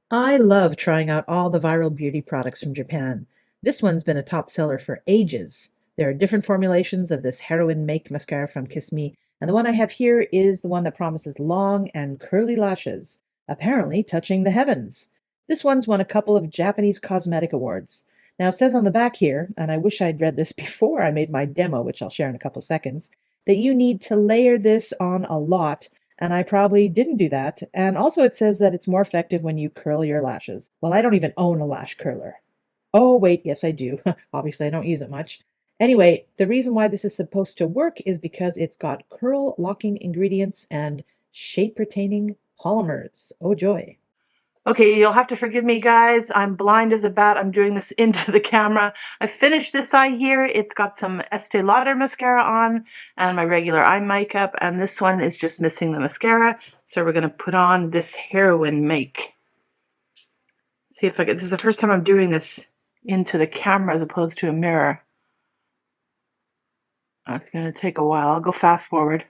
I love trying out all the viral beauty products from Japan. This one's been a top seller for ages. There are different formulations of this Heroine Make mascara from Kiss Me, and the one I have here is the one that promises long and curly lashes, apparently touching the heavens. This one's won a couple of Japanese cosmetic awards. Now, it says on the back here, and I wish I'd read this before I made my demo, which I'll share in a couple of seconds, that you need to layer this on a lot, and I probably didn't do that. And also, it says that it's more effective when you curl your lashes. Well, I don't even own a lash curler. Oh, wait, yes, I do. Obviously, I don't use it much. Anyway, the reason why this is supposed to work is because it's got curl locking ingredients and shape retaining polymers. Oh, joy. Okay, you'll have to forgive me, guys. I'm blind as a bat. I'm doing this into the camera. I finished this eye here. It's got some Estee Lauder mascara on and my regular eye makeup, and this one is just missing the mascara. So we're going to put on this Heroine Make. See if I get, this is the first time I'm doing this into the camera as opposed to a mirror. It's going to take a while. I'll go fast forward.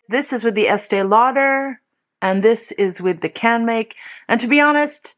This is with the Estee Lauder, and this is with the Can Make. And to be honest,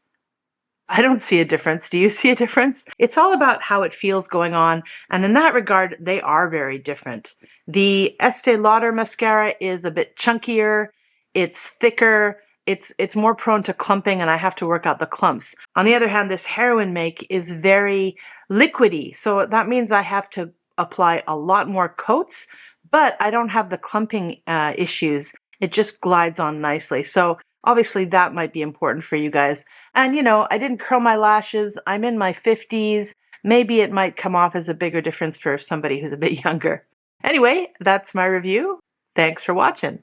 I don't see a difference. Do you see a difference? It's all about how it feels going on, and in that regard, they are very different. The Estee Lauder mascara is a bit chunkier, it's thicker, it's more prone to clumping, and I have to work out the clumps. On the other hand, this Heroine Make is very liquidy, so that means I have to apply a lot more coats, but I don't have the clumping issues. It just glides on nicely. So obviously that might be important for you guys. And you know, I didn't curl my lashes. I'm in my 50s. Maybe it might come off as a bigger difference for somebody who's a bit younger. Anyway, that's my review. Thanks for watching.